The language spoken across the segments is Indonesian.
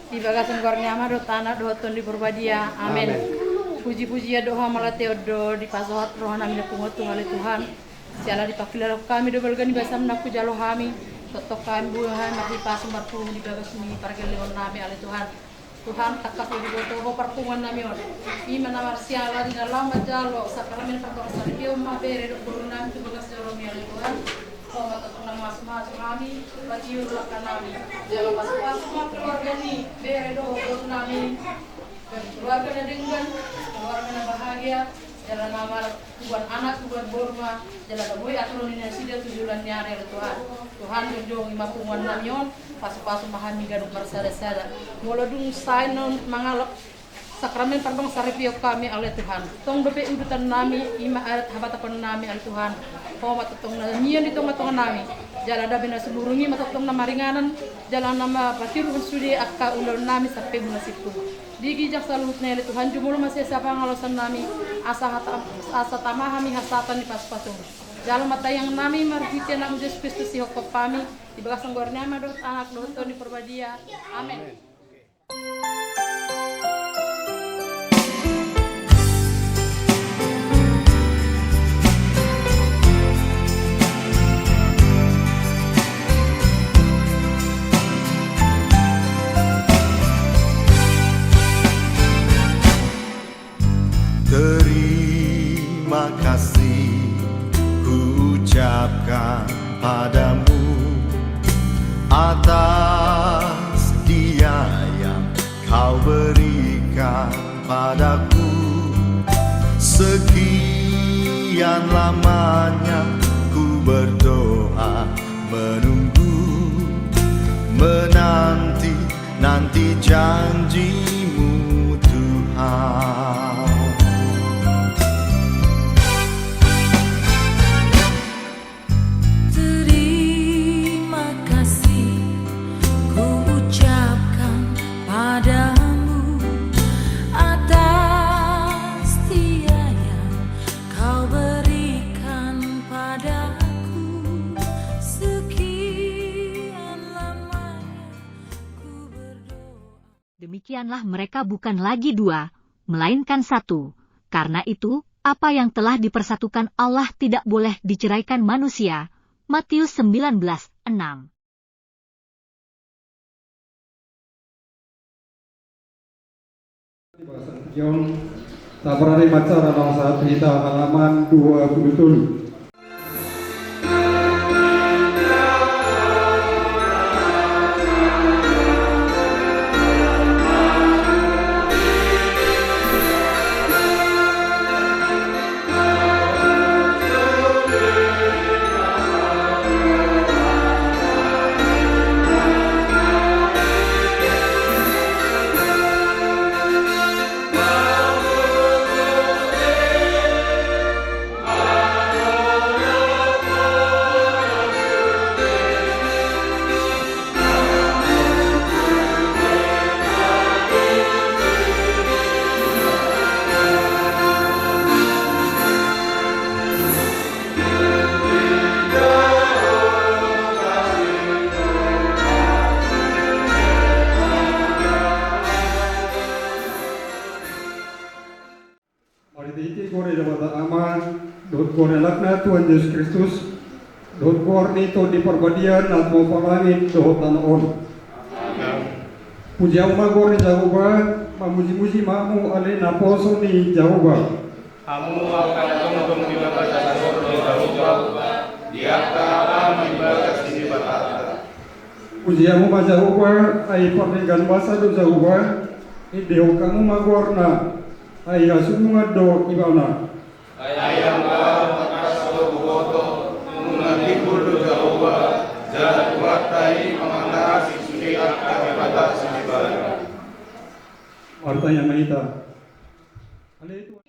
Di bagasan gornya ama do tanah do ton di berbadia. Amin. Puji-puji ya doa malateo do di pasohat roh nami na pungotu oleh Tuhan. Siala di pakilala kami do balgani basam na jalo kami. Totok kami buhay mati pasum barpung di bagas ni parkeleon nami oleh Tuhan. Tuhan takap di boto perpungan nami on. Iman amar siala di dalam jalo sakramen pertolongan saripio mabere do guru nami di bagas jalo mi oleh Tuhan. Oh, matatong ng mas kami, patiur lang ka namin. Jalo pasok mga keluarga ni, bere do, doon namin. Keluarga na dengan, keluarga na bahagia. Jalan namar, tubuhan anak, tubuhan borma. Jalan daboy, atro ni nasida tujulan nyari oleh Tuhan. Tuhan jong imapungan namin, pasok-pasok mahami ganun bersada-sada. Mula dung say non mangalok, sakramen parbang saripio kami oleh Tuhan. Tong dope udutan nami, ima arat habatapan nami oleh Tuhan. Oh matatong na niyan dito matongan nami. Jalan dabi na suburungi matatong na maringanan. Jalan nama patiruhan sudi akka ulol nami sa pebu na sipu. Digi jak salut na Tuhan jumulo masih siapa ngalosan nami asa tamahami hasatan di pas-pasong. Jalan mata yang nami marhiti na Yesus Kristus si hokop pami. Di bagasang gornya madot anak dohon di perbadia. Amin. Terima kasih ku ucapkan padamu atas dia yang kau berikan padaku. Sekian lamanya ku berdoa menunggu, menanti janjimu Tuhan. Demikianlah mereka bukan lagi dua, melainkan satu. Karena itu, apa yang telah dipersatukan Allah tidak boleh diceraikan manusia. Matius 19:6. Sabrari Macara bangsa kita halaman 27. Lakna Tuhan Yesus Kristus, dohot kuar nito di perbadian at mo pangangit dohot tanaon. Puji magor ni Jehovah, mamuji-muji mamu ale na poso ni Jehovah. Kamu akan tungtung di batas asor ni Jehovah, dia akan membatas ini batata. Puji ma Jehovah, ay perninggan basa do Jehovah, ideo kamu magor na, ay asununga do ibana. Ayam kau makasih buoto, mengerti bulu Jehovah, jalan kuatai mengatasi suri akan batas ini barang. Artanya mahita. Tuhan berkati.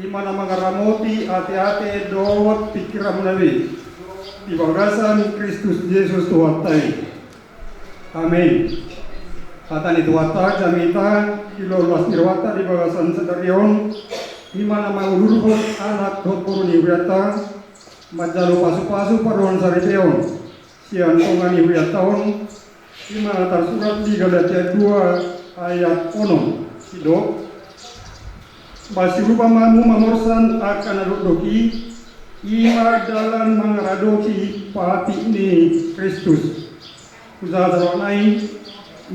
imana mangaramoti ate-ate dot pikiran nabi di bagasan Kristus Yesus Tuhan tai. Amin. Kata ni Tuhan jamita kilolas nirwata di bagasan sedarion imana maulurhon anak dot poruni wiata majalo pasu-pasu paruan saripeon sian tongani wiataon imana tersurat di Galatia 2 ayat 6 sidok masih rupa mamu mamorsan akan adoki ima dalan mangaradoki pati ini Kristus kuzazaronai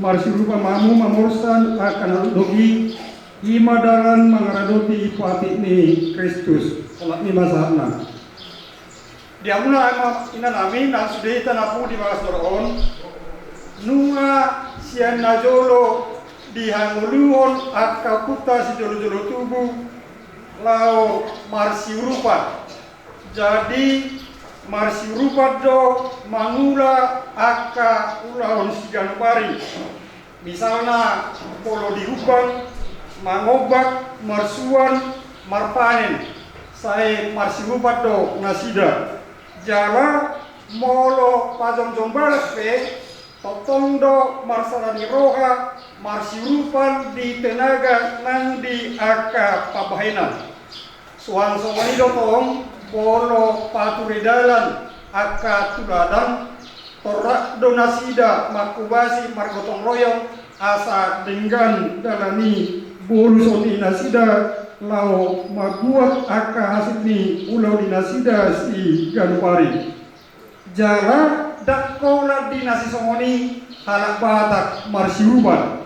masih rupa mamu mamorsan akan adoki ima dalan mangaradoki pati ini Kristus kalau ini masalah dia mula ina nami na sudah tanapu di bagas doron nunga sian najolo di hanguluon akka kuta si jolo-jolo tubuh lau marsi urupat jadi marsi urupat do mangula akka ulaon si ganupari misalnya polo diubang mangobak marsuan marpanen saya marsi urupat do nasida jala molo pajong balas pe totondo marsarani roha marsirupan di tenaga nang di aka pabahena suang somani dotong bolo paturidalan aka tuladan torak donasida makubasi margotong royong asa dengan dalani bolu soni nasida lau maguat aka hasini ulau dinasida si ganupari jala dakola dinasi somoni halak batak marsirupan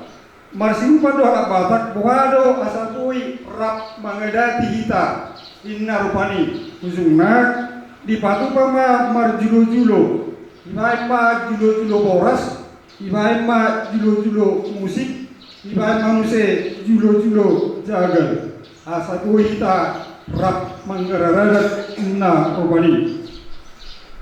do halak batak buhado asakui rap mangedati hita inna rupani uzungna di patu pama marjulo-julo ibai ma julo-julo boras ibai ma julo-julo musik ibai ma muse julo-julo jagal asakui hita rap mangeraradat inna rupani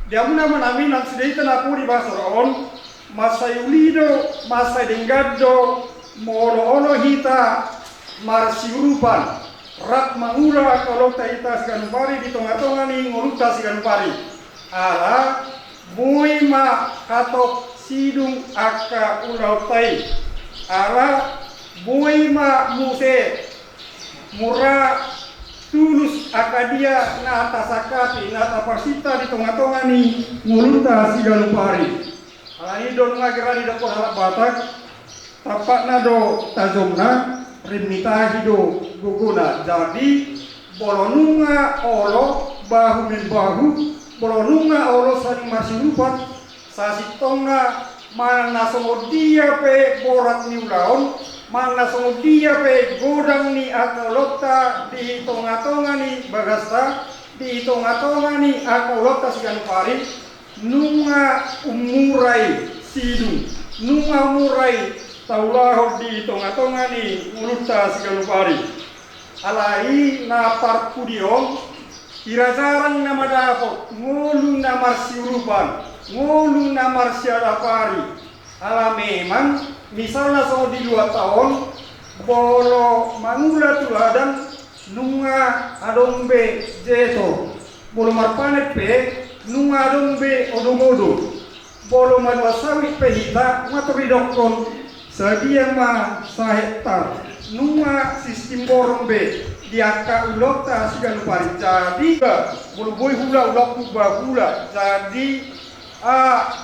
dia muna manami nang sudah tenapu di basoron masa yulido masa denggado molo hita marsiurupan rat mangura kalau taita siganupari di tengah-tengah ni nguruta siganupari ala buima katok sidung aka ulau tai ala buima muse murah tulus akadia na atasakati na tapasita di tengah-tengah ni ngulunta si ganupari alani don ngagerani do halak batak tapak na do tajomna rimnita hido guguna jadi bolonunga olo bahu min bahu bolonunga olo saling masih lupat sasitonga mana songodia pe borat ni ulaon mana songodia pe godang ni akalota di tonga-tonga ni bagasta di tonga-tonga ni akalota siganupari nunga umurai sidung nunga umurai taulaho di tonga-tonga ni uluta siganupari alai na parpudiong kira jarang nama dapot ngulu na marsiurupan ngulu na marsiadapari ala memang misalnya so di 2 tahun bolo mangula tuladan nunga adombe jeto bolo marpanet pe nunga adombe odomodo bolo madwasawit pe hita maturidokon sadia ma sahektar nunga sistem borombe diaka ulokta siganupari jadi bolo boy hula ulok hula jadi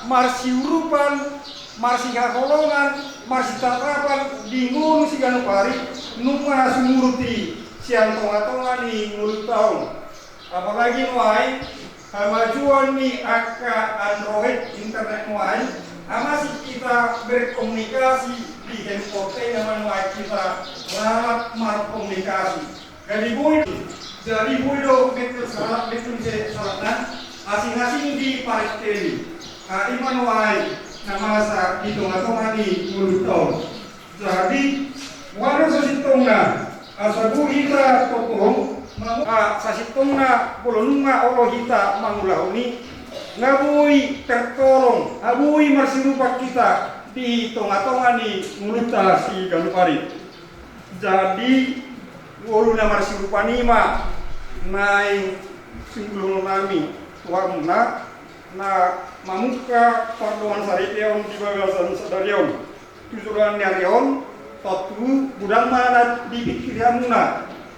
marsiurupan marsi kakolongan, marsi tatapan di ngulu si ganupari nunga sumuruti siang tonga-tonga ni ngulu tahun apalagi nuai kemajuan ni aka Android internet nuai masih kita berkomunikasi di handphone nama nuai kita larat markomunikasi jadi boy do betul salat betul salatna asing-asing di Paris Teli kali manuai nama sa di tengah-tengah ni mulut tahun. Jadi walau sasitongna asabu hita potong sasitongna polonunga olo hita mangulahuni ngabui tertolong abui marsirupak kita di tengah-tengah ni mulut si ganupari. Jadi ngolu na marsi rupanima nai singgulung nami tuar muna na mamuka pardoan saripeon di bagasan sadarion tujuran nyarion totu budang mana di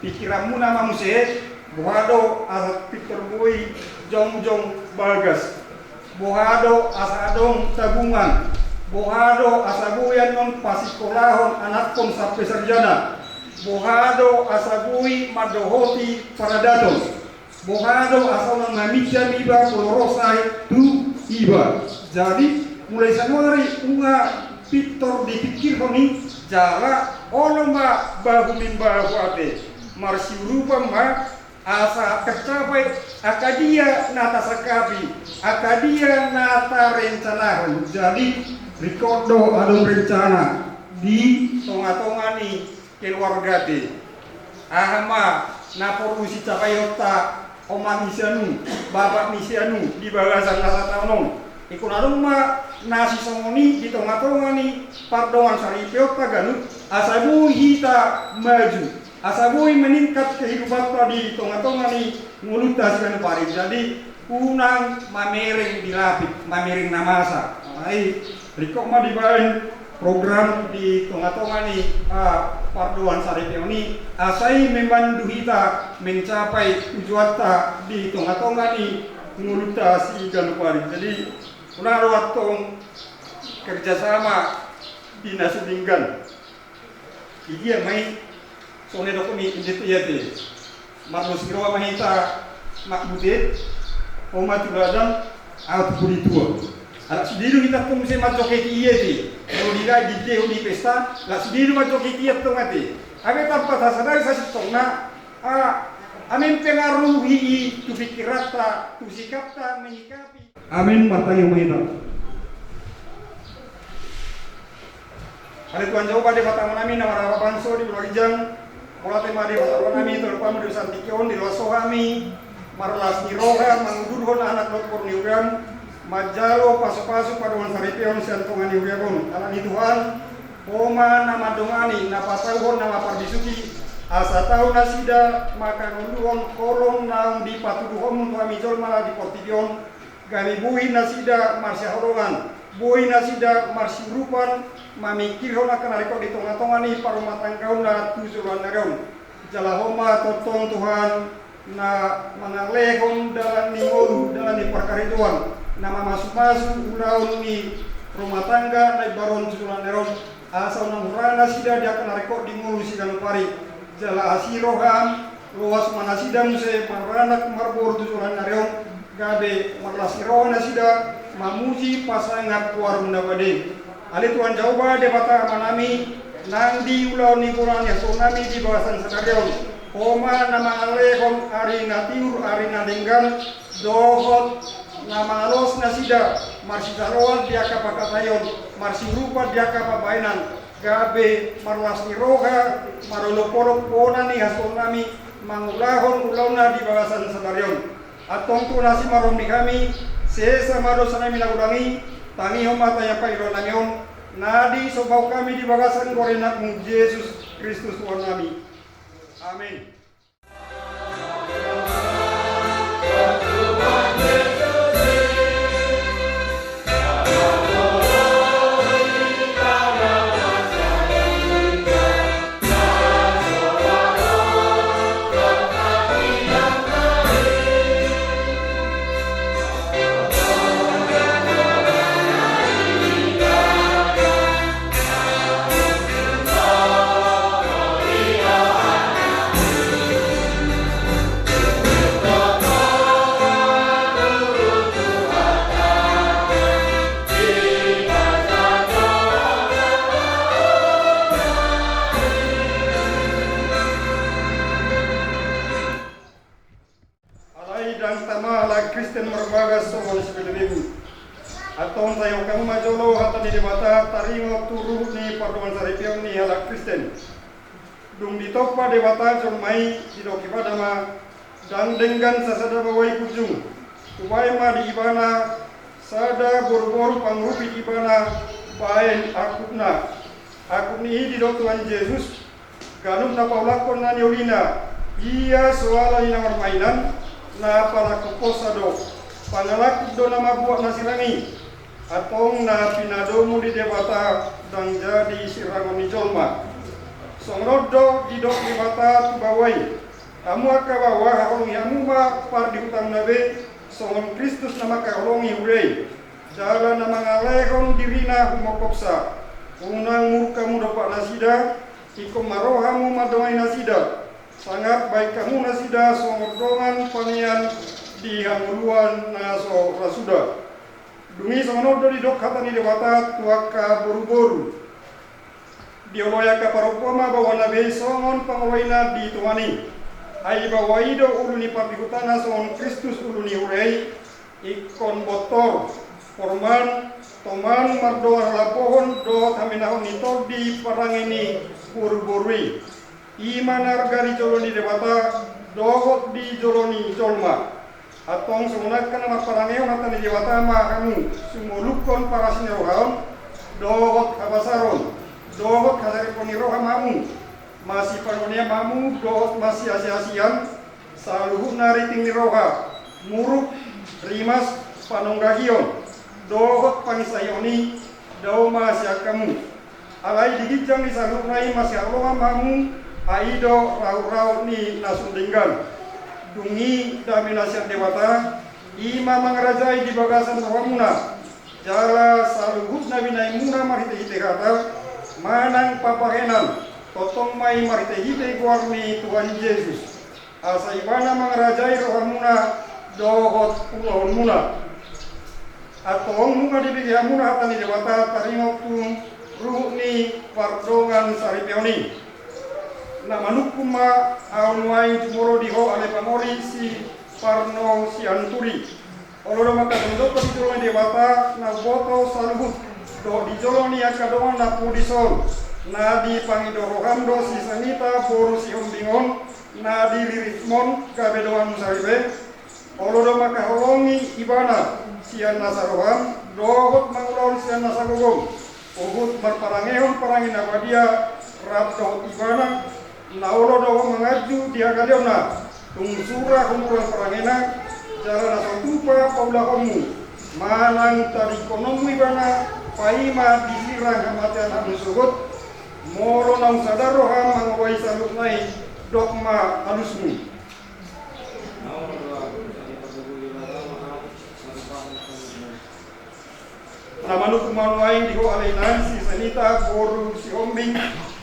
pikiramuna mamuse bohado asa Victor Boy jong bagas bohado asa adong tabungan bohado asa buyan non pasikolahon anak pon sampai sarjana bohado asa bui madohoti paradatos bohado asa non mamija iba kolorosai tu iba. Jadi mulai Januari unga Victor dipikir koni jala olomba bahumin bahuate marsi rupa ma asa kecapai akadia nata sakapi akadia nata rencana. Jadi rikodo adong rencana di tonga-tongani keluarga te ahama naporusi capayota oma misianu bapak misianu di bagasan nasa tanon ikun adong ma nasi songoni di tonga-tongani pardoan saripeota ganut asabu hita maju asabui meningkat kehidupan tadi tonga-tongani ngulutas kan pari. Jadi unang mamering dilapit mamering namasa ai rikok ma dibaen program di tonga-tongani parduan saripeoni asai membantu kita mencapai tujuan ta di tonga-tongani ngulutas ikan pari. Jadi unang waktu kerjasama dinas linggan dia mai sone dokumi indit yate marlos kiro mahita makbudet oma tuladan out puri tua ala sidiru kita tum se majoke yate kalau dira di di pesta la sidiru majoke yate tomate ave tanpa sadar sa sitona amin pengaruhi tu pikirata tu sikapta menyikapi amin martanya mahita. Hari Tuhan jauh pada mata menami nama rawa banso di Bularijang pola tema di mata menami terlupa medusan tikion di loso kami marlas nirohan mangudurhon anak lot porniugan majalo pasu-pasu paduan saripeon siantongan niugan anak ni Tuhan oma nama dongani napasauhon nama parbisuki asa tahu nasida maka ngunduhon kolong naung di patuduhon untuk amijol malah di portidion gani buhi nasida marsya horongan buhi nasida marsi rupan mamikirhon akan ariko di tonga-tongani parumah tangkaun na tujuan nagaun jalahoma totong Tuhan na mangalehon dalam ningolu dalam ni perkarituan nama masuk-masuk ulaun ni rumah tangga na baron tujuan nagaun asal namurana sida dia akan ariko di ngulu sidang pari jala asiroham luas mana sidang se marana marbor tujuan nagaun gabe marlasirohana sida mamuji pasangat kuar mendabade. Ali Tuhan jauba debata manami nang di ulau ni kurang ya tsunami di bawasan sadarion koma nama alehon ari natiur ari nadenggan dohot nama alos nasida marsi taroan dia kapakatayon marsi rupa dia kapabainan gabe marlas niroga marolopolok pona ni tsunami mangulahon ulauna di bawasan sadarion atong tu nasi marom ni kami sesa maro sanami nagudangi tangi homa tanya pairo namion nadi sobau kami di bagasan korenakmu Yesus Kristus Tuhan kami. Amin. Kristen merbagas soal sepelebu atau tayo kamu majolo hata di debata tarimo turu ni parduan saripion ni ala Kristen dung ditokpa debata jomai didoki padama dan dengan sasada bawai kujung kubai ma di ibana sada borbor pangrupi ibana baen akupni di Tuhan Yesus ganun na paulakon na niolina, iya soala ni namar mainan, na palakupos pangalakid do na mabuak na sirangi, atong na pinadomo di debata dan jadi sirangon ni jolma. Songrod do di dok debata tubawai, amu akabawa hakolongi amu ma par di hutang nabe, songon Kristus nama kakolongi urei, jalan na mangalehon dirina humokopsa, unang murkamu dapat nasida, ikom marohamu madomai nasida, sangat baik kamu nasida songordongan panian di hamuluan naso rasuda. Dungi songonodo di dok kata ni dewata tuaka boru-boru. Dioloya ka parokoma bawa nabe songon pangowaina di tuani. Ai bawa ido uluni pabihutana songon Kristus uluni urei, ikon botor, forman, toman mardoa lapohon do taminahon nito di parangini boru-borui. Iman argari joloni dewata, dohot di joloni jolma. Atong sumunagkan nama parangeo natan di dewata ma kamu sumulukon para sinerohaon, dohot kabasaron, dohot kasariponi roha mamu, masih panonia mamu, dohot masih asi-asian, saluhut nariting ni roha, muruk, rimas, panonggahion, dohot pangisayoni, do masih kamu. Alai digijang di saluh nai masih aloha mamu, aido rau-rau ni nasundinggan. Dungi daminasian dewata, ima mangarajai di bagasan rohamuna, jala saluhut nabi naimuna marite-hite kata, manang papahenan, totong mai marite-hite guarni Tuhan Yesus. Asa ibana mangarajai rohamuna, dohot ulahun muna. Atong munga dibigihamuna hatani dewata, taringokung ruh ni pardongan saripeoni. Na manukuma aunwai tumoro diho ale pamori si parno si anturi. Oloro maka tondoko di joloni dewata na boto saluhut do di joloni akadoan na pudison na di pangido rohamdo si sanita boru si hombingon na di riritmon kabedoan musaribe. Oloro maka holongi ibana sian nasaroham dohot mangulon sian nasagogong uhut marparangehon parangin abadia rab dohot ibana naulo do mengaju dia kaliona tungsura kumpulan perangena jalan asal tupa paulahomu malang tadi konomi bana paima disirang hamatian anu sugut moro nang sadaroha mangawai saluk nai dogma halusmu. Namanu kumanuain diho alainan si sanita boru si ombing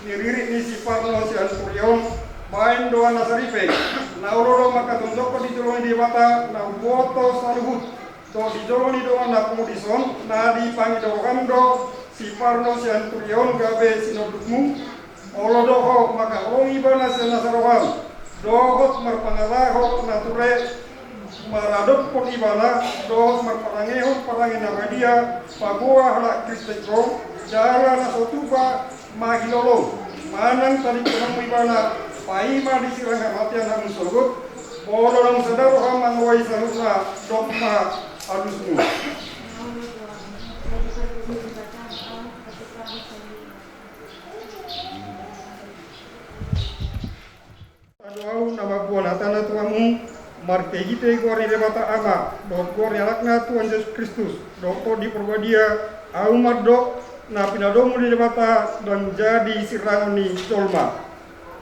niririk ni si parno si anturion main doa nasaripe na uroro maka tondoko di joloni dewata na boto saluhut do di joloni doa na pemudison na di pangido hamdo si parno si anturion gabe sinodukmu olodoho maka ongi bana si nasaroham dohot marpangalaho nature maradot pun ibana dohot marparangehon parangin nagadia pagua halak kristeko jala nasotuba mahilolo manang tadi kurang ibana paima disirang hamatian hamu surgut bolong sedaro hamang wai sarusna dogma alusmu. Aduau nama buan hatana tuamu martegite gori debata ama dokor yalakna Tuhan Yesus Kristus doktor di perbadia aumat dok na pinadomu di debata dan jadi sirangoni colma.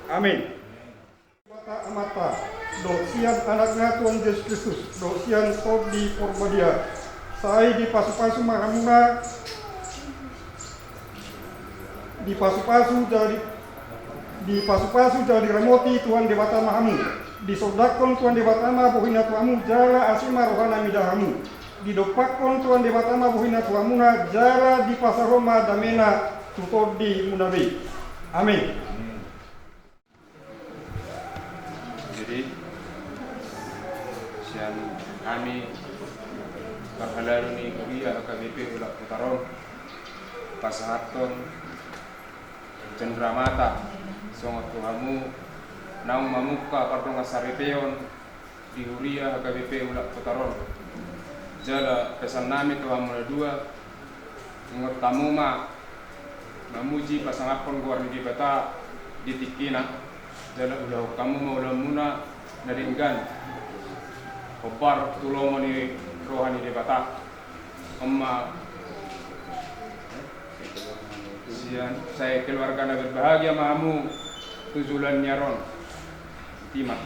Amin. Debata amata dosian anaknya Tuhan Yesus Kristus dosian top di perbadia saya di pasu-pasu mahamuna di pasu-pasu jadi remoti Tuhan debata mahamu disodakon Tuhan debatama bohina tuamu jala asima rohana midahamu didopakon Tuhan debatama bohina tuamuna jala di pasaroma damena tutod di munabi. Amin. Jadi sian kami berhalau ni kuliah KBP Ulak Putaron pasahaton cendramata songot tuhamu naung mamuka pardonga saripeon di huria HKBP Ulak Putaron jala pesan nami tuhamu dua ngot tamuma mamuji pasangapon guarni di bata ditikina dalam ulah kamu maulah muna naringgan obar tulungan ni rohani debata amma saya keluarga na berbahagia mahamu tujulan nyaron timah.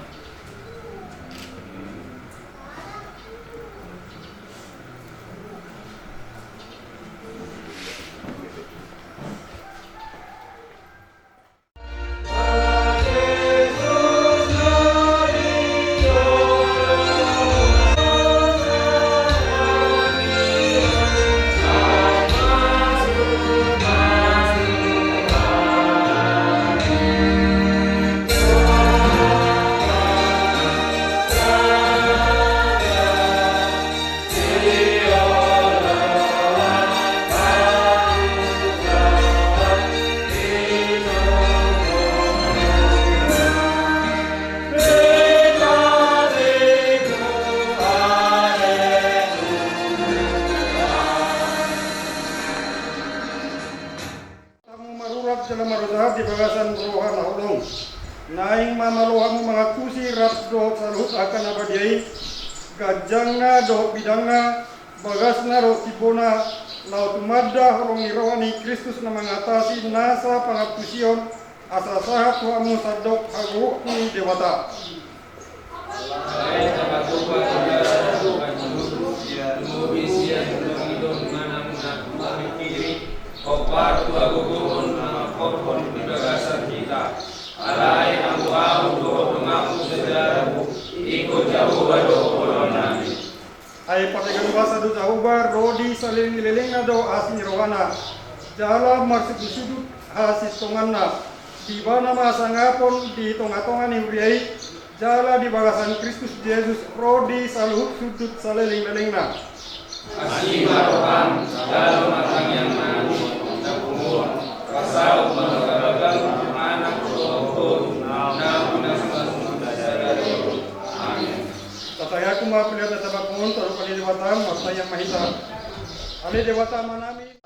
Dalam marudah di bagasan rohan ulung naing mamaluhamu mengakusi rat dohot saluhut akan abadiai gajangna dohot bidangna bagasna roh tibona laut madda horong rohani Kristus na mengatasi nasa pangapusion asa sahat tuamu sadok hagu ni dewata Opar tua gugun nama korban pembagasan kita. Alai kamu doa mengaku sejarahmu. Ikut jauh doa kolonami. Ay patagan basa do jaubar rodi saling lelengna do asin rohana. Jala marsud sudut hasis tonganna. Di bana masangapon di tonga-tonga ni uriai. Jala di bagasan Kristus Yesus rodi saluhut sudut saleling lelengna. Asima roham dalam matang yang mani dan umur rasau mengagalkan anak roh namun amin. Tataya ku mapilihan na tabakun taruh kali dewata masa yang mahita. Ali dewata manami.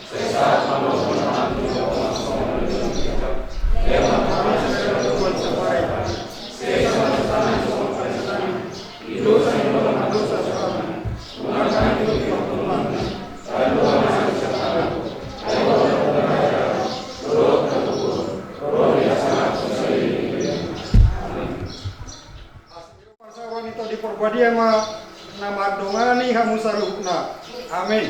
Sesat maupun wanita di Purbadia nama dongani hamu saluhna. Amin.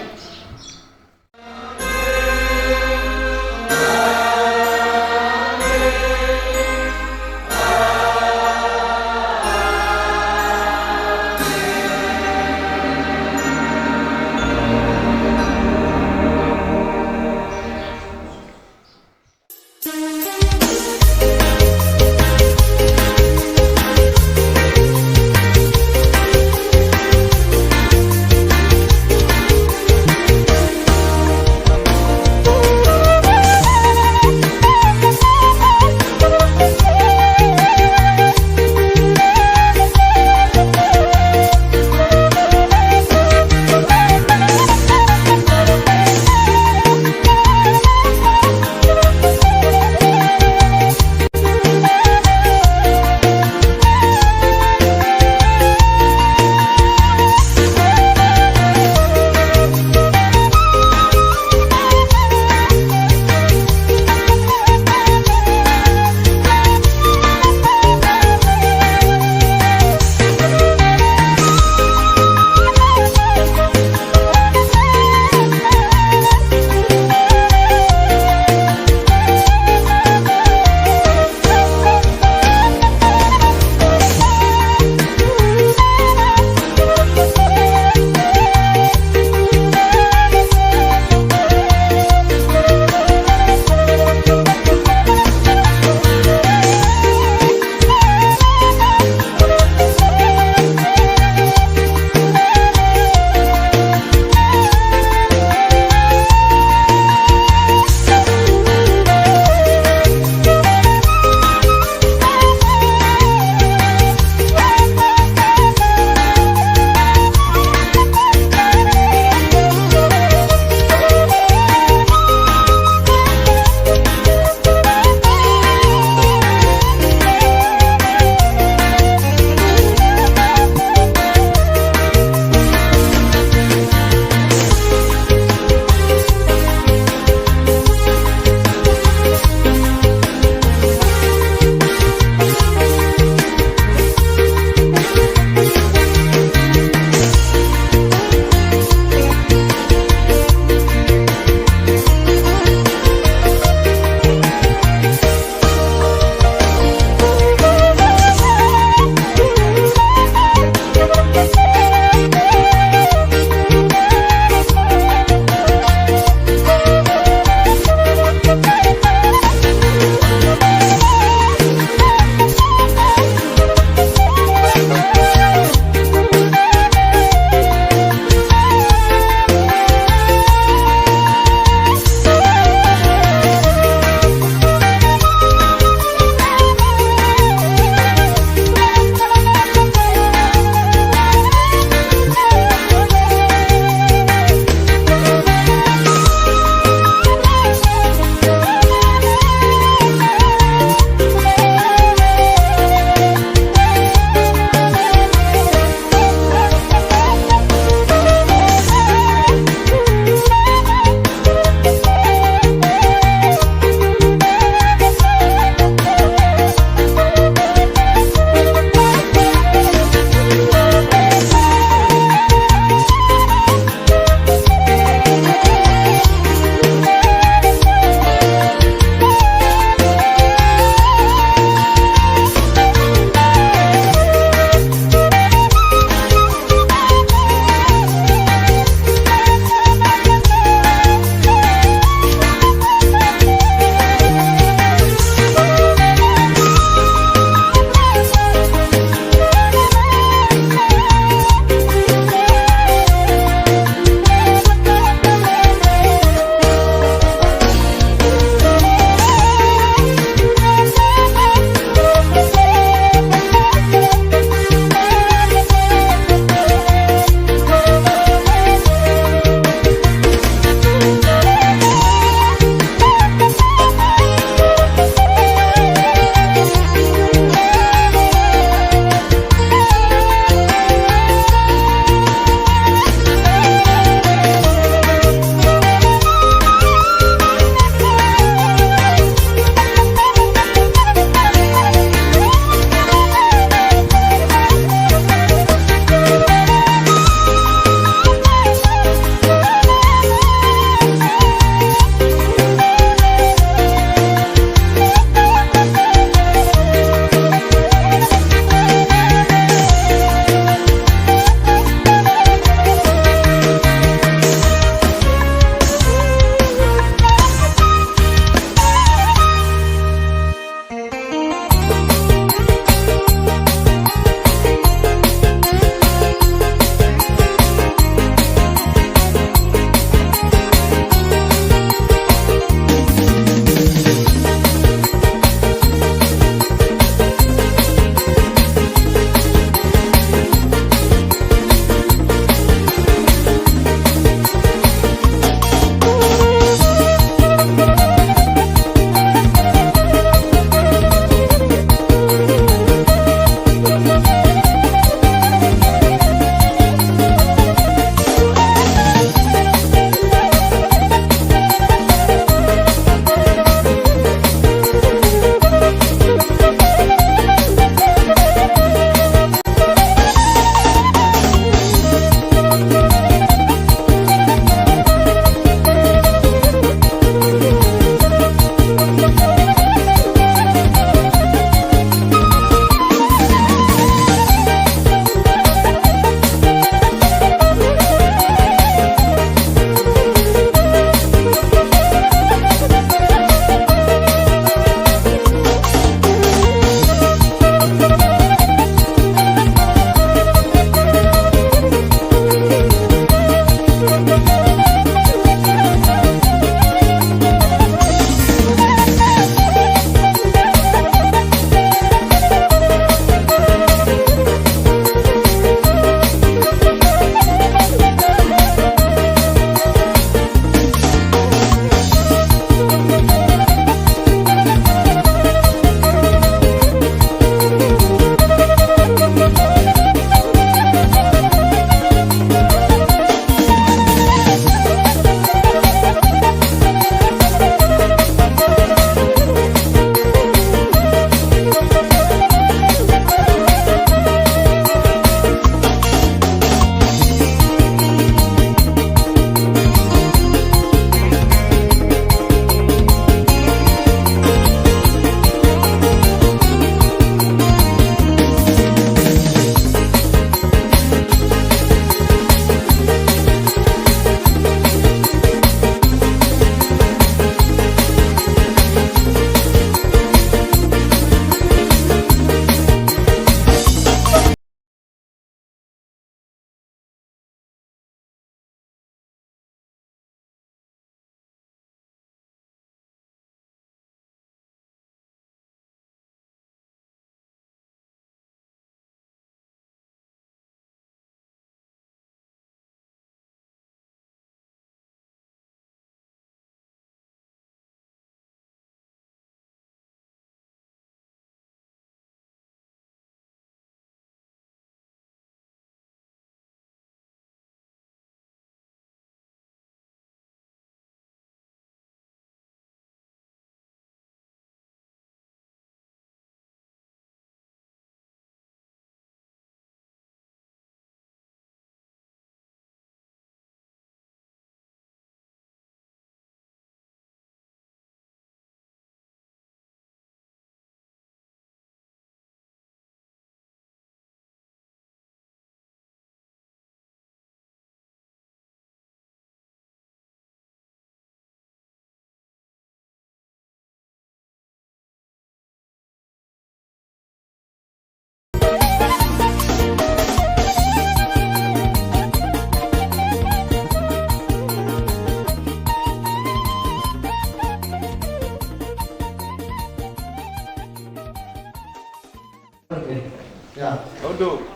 Ya. Duduk.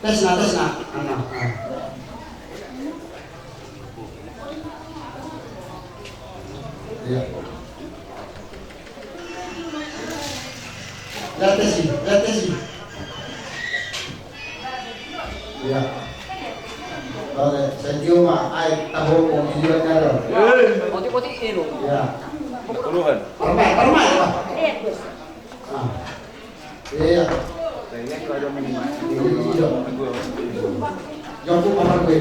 Tes nak. Ya. Lihat tes sih. Ya. Oke, saya cuma tahu mau videonya loh. Poti-poti ini. Ya. Puluhan. Hormat ya, Pak. Ah. Iya. Kayaknya kalau ada minimal. Iya. Jauh kamar gue.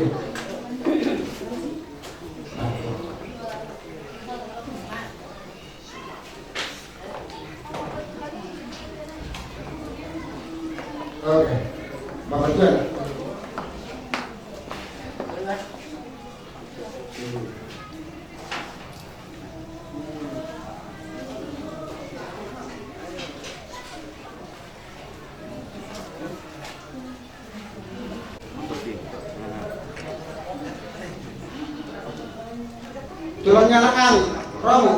Oke. Bapak Tuan. Tulangnya anak Romo.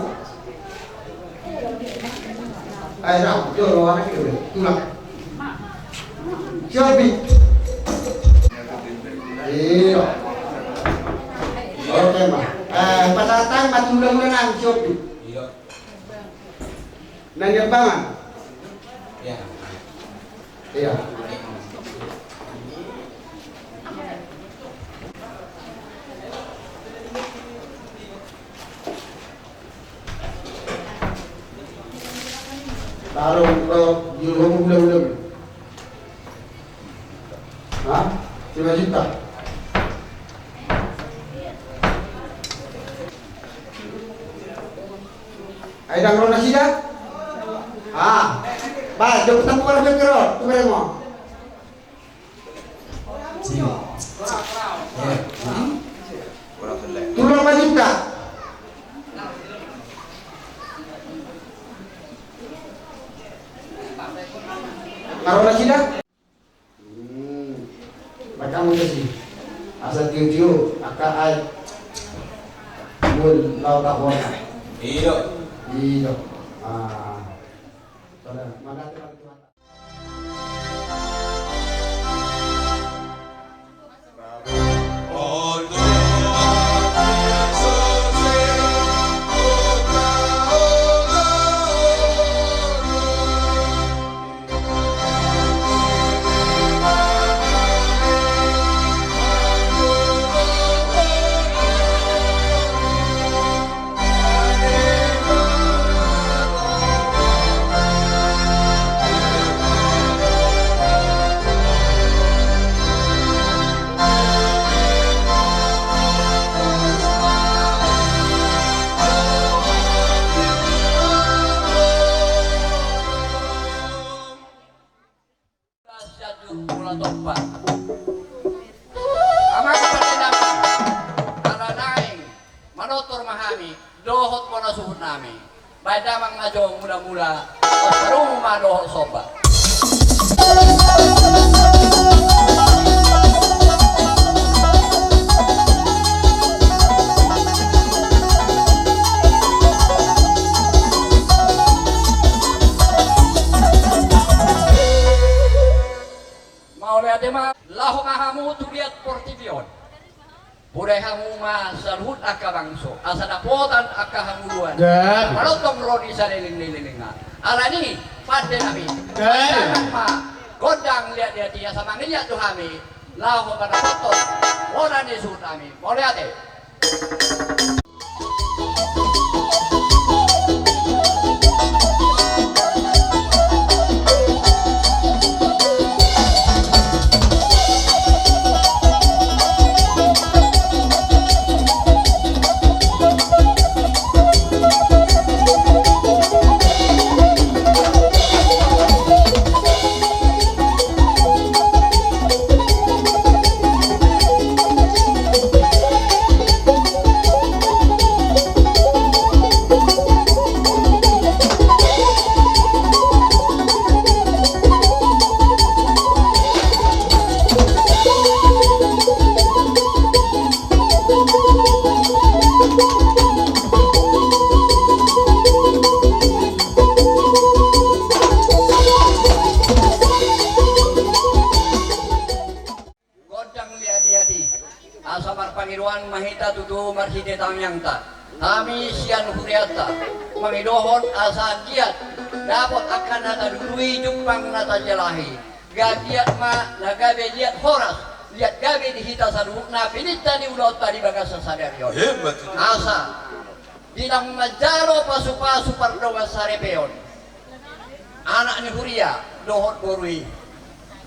Ayo, Romo, anak itu tulang. Siapa? Iya. Oke, Pak. Pasatan matulang-ulangan siapa? Iya. Nanya banget. Iya. Iya. Taruh di rumah ulang-ulang. Hah? 5 juta. Ayo dah kalau nasi dah. Bah, jom kita buka lebih kerot. Tu boleh mau. Turun 5 juta. Kalau nasi dah. Macam mana sih? Asal tiu-tiu, akak ai. Bul lau tak bona. Iya. Saudara, mana teman-teman? Manutur mahami, dohot mo na suhod namin. Baydamang na jong mula-mula, parang madohot soba. Mau lihatema, lahu mahamu tu lihat portivion. Budaya hamu ma sarhut aka bangso, asa dapotan aka hamuluan. Kalau tong rodi sa liling-lilingan. Alani, pande nabi. Ma, godang lihat dia sama ngeliat tu kami. Lahu pada foto, orang ni suhut kami. Mau lihat deh. do marhide tangyangta. Kami sian huriata mangidohon asa giat dapat akan nata dului jupang nata jelahi. Gagiat ma nagabe liat horas liat gabe di hita sadu na pinita ni ulot tadi bagasa sadarion. Asa bilang majalo pasu-pasu pardoa sarepeon. Anak ni huria dohot borui.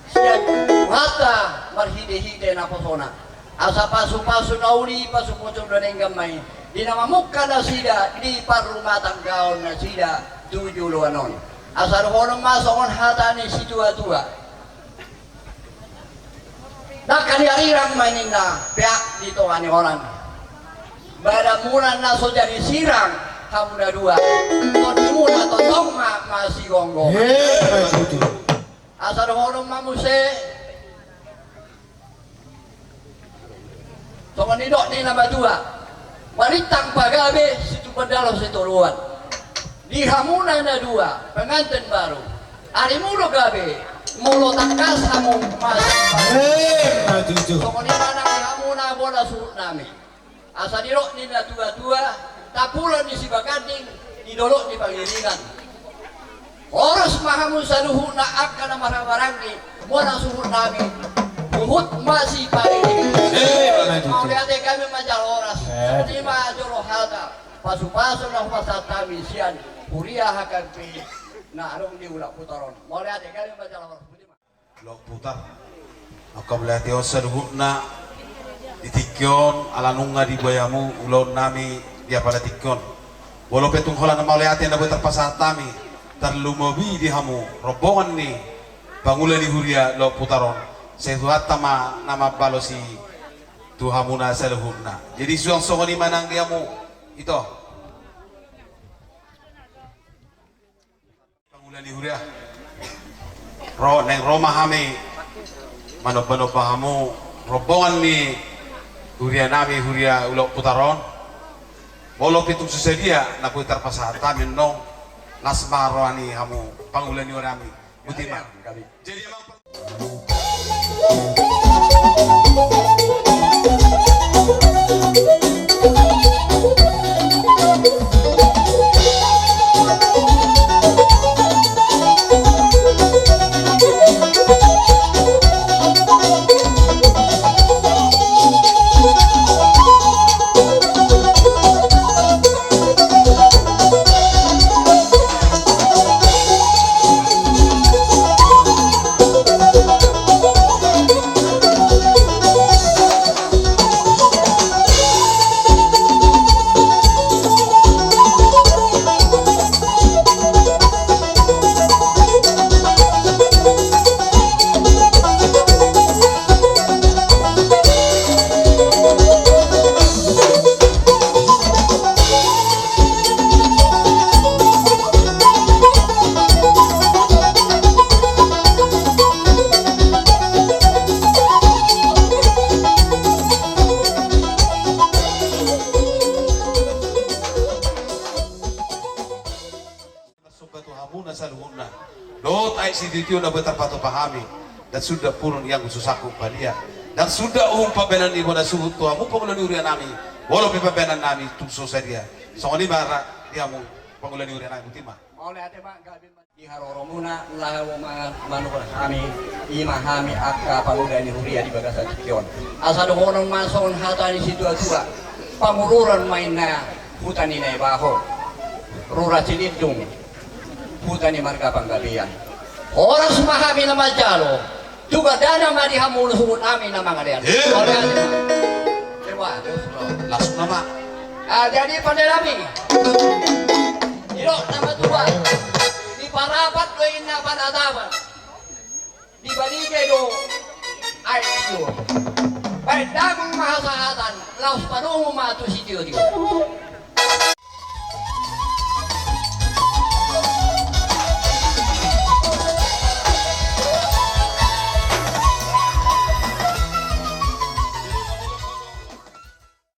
Sian mata marhide-hide na posona. Asa pasu-pasu nauli pasu-pasu donenggam mai. Dinamamukka na sida di parumatang gaon na sida tujuh luanon. Asa honong masokon hata ni situa-tua. Nakalirirang mainin na pihak dito ani orang. Bada mulan na so jadi sirang kamu na dua. Todi mula totong masih gonggong. Asa honong mamuse. Sokan idok ni nama dua. Maritang pagabe situ pedalo situ luar. Di hamuna na dua pengantin baru. Ari mulo gabe mulo takas hamu masih. Sokan mana di hamuna bola surut nami. Asa dirok ni na dua tapulan di Sibagading didolok di Pangiringan. Oras mahamu saluhu na akan marabarangi bola surut nami. Umut masih pare. Mau lihat kami majal oras. Seperti majolo halta. Pasu-pasu na pasata misian. Kuliah akan pi. Nah, arong di ulak putaron. Mau lihat kami majal oras. Ulak putar. Aku melihat yosa duhuna ditikyon alanunga di boyamu ulon nami dia pada tikyon. Walau petung holan mau lihat yang dapat terpasatami terlumobi di hamu rombongan ni bangulan di huria lo putaron. Sesuatu nama balosi tuhamuna selehuna. Jadi suang songoni manang diamu itu. Pangulani huria. Neng Roma hame mano pahamu rombongan ni huria nami huria ulok putaron. Bolo pitung susedia na putar pasata menong nasmarani hamu pangulani urami butima. Jadi emang na berterpatu pahami dan sudah purun yang susaku balia dan sudah pabenan ni bona suhu tuamu pengulan urian nami walau pabenan nami tu sosadia songoni bara diamu pengulan urian nami mutima oleh ate mak gabe di haroromuna lawo manukar kami imahami akka pengulan uria di bagasan cikion asa dohonon mason hatani situa-tua pamuluran mainna hutani nai baho rura cilidung hutani marga panggabian. Orang semahami nama jalo juga dana mari hamul suhut amin nama ngadian. Coba langsung nama. Jadi pada nabi. Iro nama tua. Di parapat do inna pada daba. Di balige do aisu. Baik dagung mahasahatan laus panuh matu sidio dio.